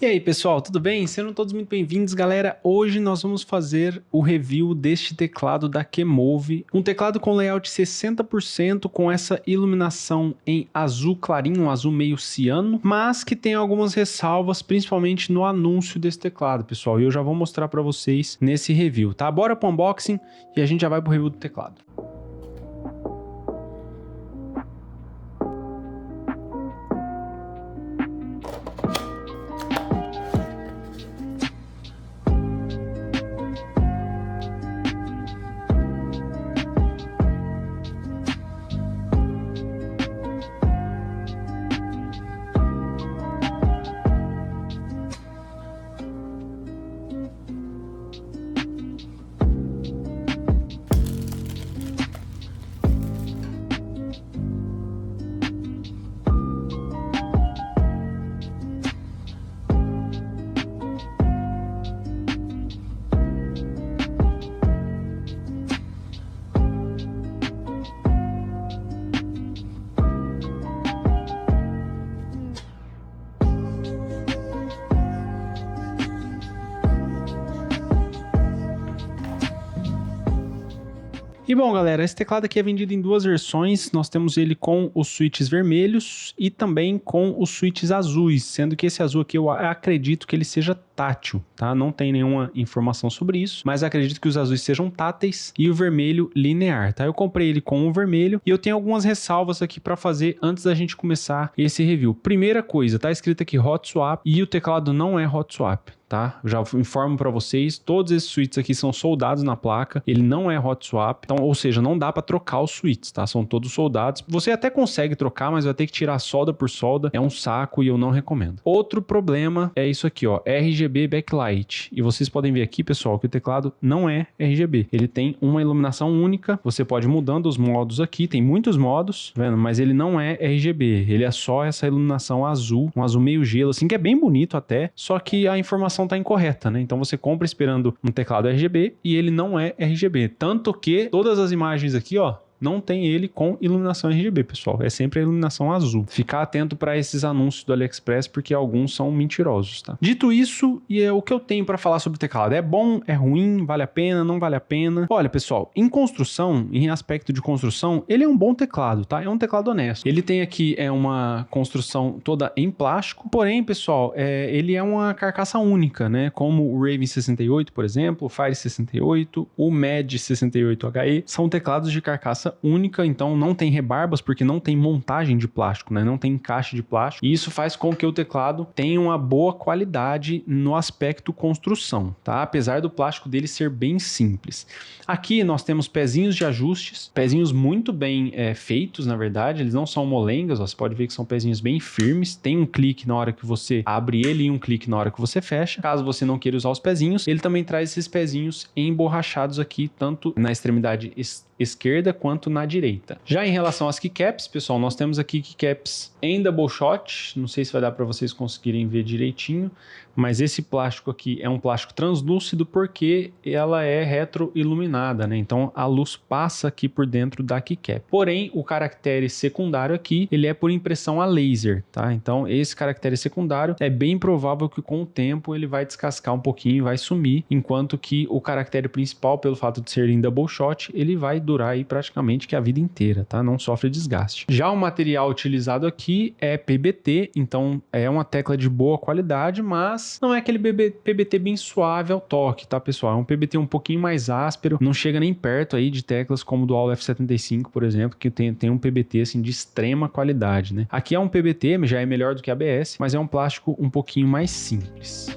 E aí pessoal, tudo bem? Sejam todos muito bem-vindos, galera. Hoje nós vamos fazer o review deste teclado da Kemove, um teclado com layout 60% com essa iluminação em azul clarinho, um azul meio ciano, mas que tem algumas ressalvas, principalmente no anúncio desse teclado, pessoal, e eu já vou mostrar para vocês nesse review, tá? Bora pro unboxing e a gente já vai pro review do teclado. E bom, galera, esse teclado aqui é vendido em duas versões. Nós temos ele com os switches vermelhos e também com os switches azuis, sendo que esse azul aqui eu acredito que ele seja tátil, tá? Não tem nenhuma informação sobre isso, mas acredito que os azuis sejam táteis e o vermelho linear, tá? Eu comprei ele com o vermelho e eu tenho algumas ressalvas aqui para fazer antes da gente começar esse review. Primeira coisa, tá escrito aqui Hot Swap e o teclado não é Hot Swap. Tá? Eu já informo para vocês, todos esses switches aqui são soldados na placa, ele não é hot swap, então, ou seja, não dá para trocar os switches, tá? São todos soldados. Você até consegue trocar, mas vai ter que tirar solda por solda, é um saco e eu não recomendo. Outro problema é isso aqui, ó, RGB backlight. E vocês podem ver aqui, pessoal, que o teclado não é RGB. Ele tem uma iluminação única, você pode ir mudando os modos aqui, tem muitos modos, tá vendo? Mas ele não é RGB, ele é só essa iluminação azul, um azul meio gelo, assim, que é bem bonito até, só que a informação tá incorreta, né? Então você compra esperando um teclado RGB e ele não é RGB. Tanto que todas as imagens aqui, ó, não tem ele com iluminação RGB, pessoal. É sempre a iluminação azul. Ficar atento para esses anúncios do AliExpress, porque alguns são mentirosos, tá? Dito isso, e é o que eu tenho para falar sobre o teclado. É bom, é ruim, vale a pena, não vale a pena? Olha, pessoal, em construção, em aspecto de construção, ele é um bom teclado, tá? É um teclado honesto. Ele tem aqui uma construção toda em plástico, porém, pessoal, ele é uma carcaça única, né? Como o Raven 68, por exemplo, o Fire 68, o Mad 68HE, são teclados de carcaça única, então não tem rebarbas porque não tem montagem de plástico, né? Não tem encaixe de plástico, e isso faz com que o teclado tenha uma boa qualidade no aspecto construção, tá? Apesar do plástico dele ser bem simples. Aqui nós temos pezinhos de ajustes, pezinhos muito bem feitos, na verdade, eles não são molengas, ó, você pode ver que são pezinhos bem firmes, tem um clique na hora que você abre ele e um clique na hora que você fecha. Caso você não queira usar os pezinhos, ele também traz esses pezinhos emborrachados aqui, tanto na extremidade esquerda quanto na direita. Já em relação às keycaps, pessoal, nós temos aqui keycaps em double shot, não sei se vai dar para vocês conseguirem ver direitinho, mas esse plástico aqui é um plástico translúcido porque ela é retroiluminada, né? Então a luz passa aqui por dentro da keycap. Porém, o caractere secundário aqui, ele é por impressão a laser, tá? Então esse caractere secundário é bem provável que com o tempo ele vai descascar um pouquinho e vai sumir, enquanto que o caractere principal, pelo fato de ser em double shot, ele vai durar aí praticamente que a vida inteira, tá? Não sofre desgaste. Já o material utilizado aqui é PBT, então é uma tecla de boa qualidade, mas não é aquele PBT bem suave ao toque, tá, pessoal? É um PBT um pouquinho mais áspero, não chega nem perto aí de teclas como o do F75, por exemplo, que tem um PBT assim de extrema qualidade, né? Aqui é um PBT, já é melhor do que ABS, mas é um plástico um pouquinho mais simples.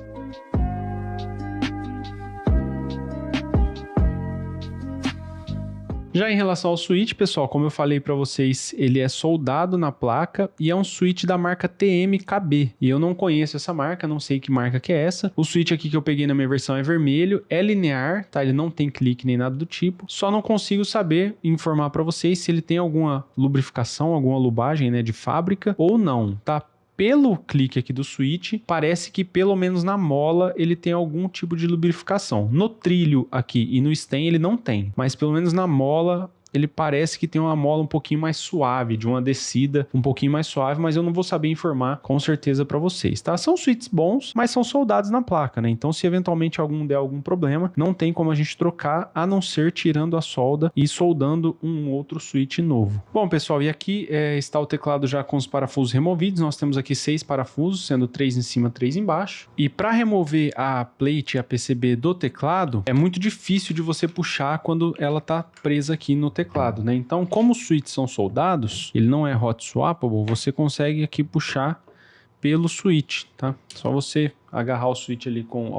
Já em relação ao switch, pessoal, como eu falei para vocês, ele é soldado na placa e é um switch da marca TMKB. E eu não conheço essa marca, não sei que marca que é essa. O switch aqui que eu peguei na minha versão é vermelho, é linear, tá? Ele não tem clique nem nada do tipo. Só não consigo saber informar para vocês se ele tem alguma lubrificação, alguma lubagem, né, de fábrica ou não, tá? Pelo clique aqui do switch, parece que pelo menos na mola ele tem algum tipo de lubrificação. No trilho aqui e no stem ele não tem, mas pelo menos na mola ele parece que tem uma mola um pouquinho mais suave, de uma descida um pouquinho mais suave, mas eu não vou saber informar com certeza para vocês, tá? São switches bons, mas são soldados na placa, né? Então se eventualmente algum der algum problema, não tem como a gente trocar, a não ser tirando a solda e soldando um outro switch novo. Bom, pessoal, e aqui está o teclado já com os parafusos removidos. Nós temos aqui 6 parafusos, sendo 3 em cima, 3 embaixo. E para remover a plate e a PCB do teclado, é muito difícil de você puxar quando ela está presa aqui no teclado, né? Então, como os switches são soldados, ele não é hot swappable, você consegue aqui puxar pelo switch, tá? Só você agarrar o switch ali com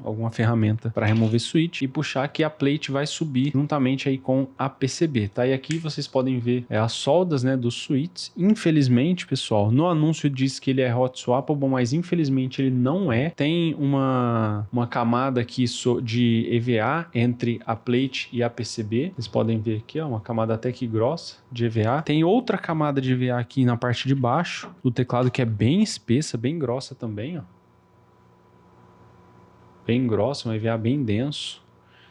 alguma ferramenta para remover switch e puxar que a plate vai subir juntamente aí com a PCB, tá? E aqui vocês podem ver as soldas, né, dos switches. Infelizmente, pessoal, no anúncio diz que ele é hot swappable, mas infelizmente ele não é. Tem uma camada aqui de EVA entre a plate e a PCB. Vocês podem ver aqui, ó, uma camada até que grossa de EVA. Tem outra camada de EVA aqui na parte de baixo do teclado que é bem espessa, bem grossa também, ó. Bem grossa, um EVA bem denso.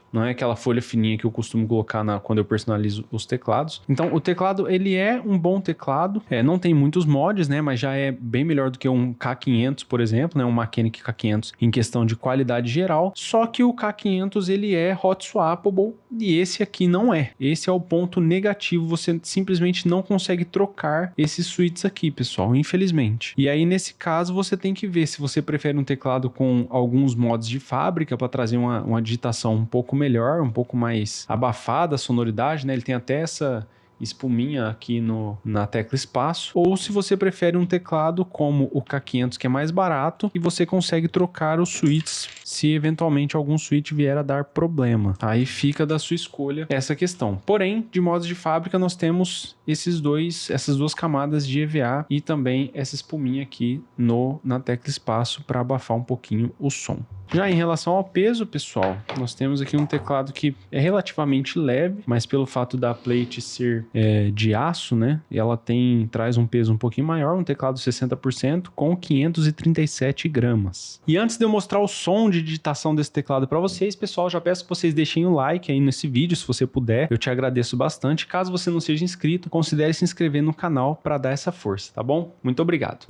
Não é aquela folha fininha que eu costumo colocar quando eu personalizo os teclados. Então, o teclado, ele é um bom teclado. Não tem muitos mods, né? Mas já é bem melhor do que um K500, por exemplo, né? Um Mechanic K500 em questão de qualidade geral. Só que o K500, ele é hot swappable e esse aqui não é. Esse é o ponto negativo. Você simplesmente não consegue trocar esses switches aqui, pessoal, infelizmente. E aí, nesse caso, você tem que ver se você prefere um teclado com alguns mods de fábrica para trazer uma digitação um pouco melhor, um pouco mais abafada a sonoridade, né? Ele tem até essa espuminha aqui na tecla espaço, ou se você prefere um teclado como o K500, que é mais barato e você consegue trocar os switches se eventualmente algum switch vier a dar problema. Aí fica da sua escolha essa questão. Porém, de modos de fábrica, nós temos essas duas camadas de EVA e também essa espuminha aqui na tecla espaço para abafar um pouquinho o som. Já em relação ao peso, pessoal, nós temos aqui um teclado que é relativamente leve, mas pelo fato da plate ser de aço, né, ela traz um peso um pouquinho maior, um teclado 60% com 537 gramas. E antes de eu mostrar o som de digitação desse teclado para vocês, pessoal, já peço que vocês deixem o like aí nesse vídeo, se você puder, eu te agradeço bastante. Caso você não seja inscrito, considere se inscrever no canal para dar essa força, tá bom? Muito obrigado.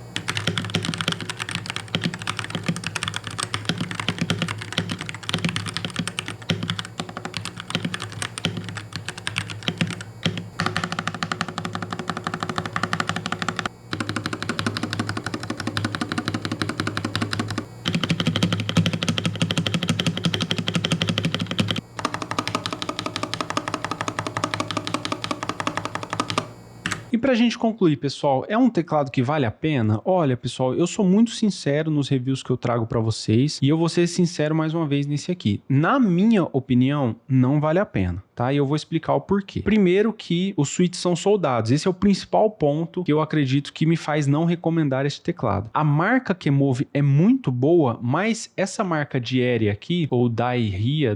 E pra gente concluir, pessoal, é um teclado que vale a pena? Olha, pessoal, eu sou muito sincero nos reviews que eu trago pra vocês e eu vou ser sincero mais uma vez nesse aqui. Na minha opinião, não vale a pena, tá? E eu vou explicar o porquê. Primeiro que os switches são soldados. Esse é o principal ponto que eu acredito que me faz não recomendar esse teclado. A marca Kemove é muito boa, mas essa marca Dieria aqui, ou Dairia,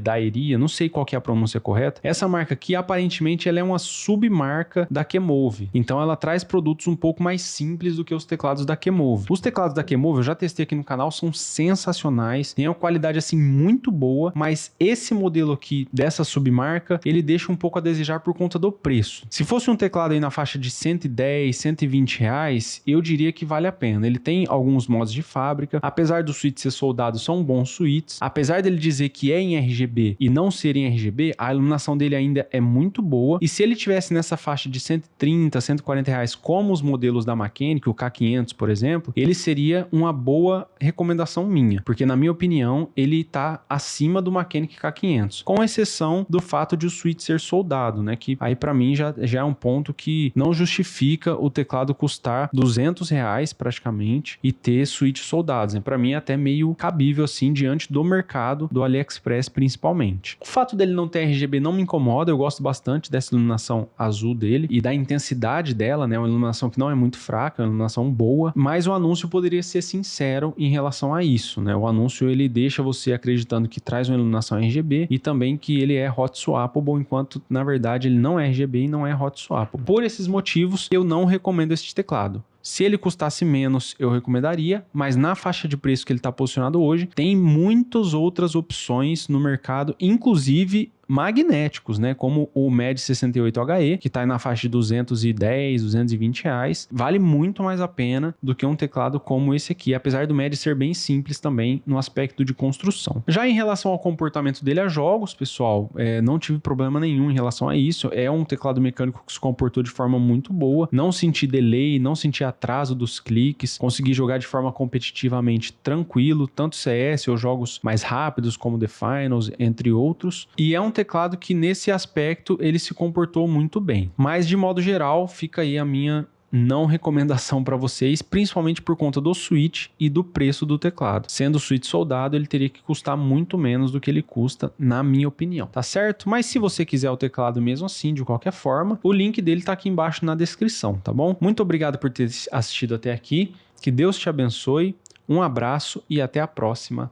não sei qual que é a pronúncia correta, essa marca aqui, aparentemente, ela é uma submarca da Kemove. Então ela traz produtos um pouco mais simples do que os teclados da Kemove. Os teclados da Kemove, eu já testei aqui no canal, são sensacionais, tem uma qualidade assim muito boa, mas esse modelo aqui dessa submarca, ele deixa um pouco a desejar por conta do preço. Se fosse um teclado aí na faixa de 110, 120 reais, eu diria que vale a pena. Ele tem alguns modos de fábrica, apesar do switch ser soldado, são bons switches, apesar dele dizer que é em RGB e não ser em RGB, a iluminação dele ainda é muito boa, e se ele tivesse nessa faixa de 130, 140 reais, como os modelos da Mechanic, o K500, por exemplo, ele seria uma boa recomendação minha, porque na minha opinião, ele tá acima do Mechanic K500, com exceção do fato de o switch ser soldado, né, que aí para mim já é um ponto que não justifica o teclado custar 200 reais praticamente e ter switch soldados, né, para mim é até meio cabível assim diante do mercado do AliExpress principalmente. O fato dele não ter RGB não me incomoda, eu gosto bastante dessa iluminação azul dele e da intensidade dela, né, uma iluminação que não é muito fraca, é uma iluminação boa, mas o anúncio poderia ser sincero em relação a isso, né, o anúncio ele deixa você acreditando que traz uma iluminação RGB e também que ele é hot swappable, enquanto na verdade ele não é RGB e não é hot swappable. Por esses motivos, eu não recomendo este teclado. Se ele custasse menos, eu recomendaria, mas na faixa de preço que ele está posicionado hoje, tem muitas outras opções no mercado, inclusive magnéticos, né? Como o MED 68HE, que tá na faixa de 210, 220 reais. Vale muito mais a pena do que um teclado como esse aqui, apesar do MED ser bem simples também no aspecto de construção. Já em relação ao comportamento dele a jogos, pessoal, não tive problema nenhum em relação a isso. É um teclado mecânico que se comportou de forma muito boa. Não senti delay, não senti atraso dos cliques. Consegui jogar de forma competitivamente tranquilo, tanto CS ou jogos mais rápidos como The Finals, entre outros. E é um teclado que nesse aspecto ele se comportou muito bem. Mas de modo geral, fica aí a minha não recomendação para vocês, principalmente por conta do switch e do preço do teclado. Sendo o switch soldado, ele teria que custar muito menos do que ele custa, na minha opinião, tá certo? Mas se você quiser o teclado mesmo assim, de qualquer forma, o link dele tá aqui embaixo na descrição, tá bom? Muito obrigado por ter assistido até aqui, que Deus te abençoe, um abraço e até a próxima.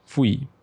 Fui!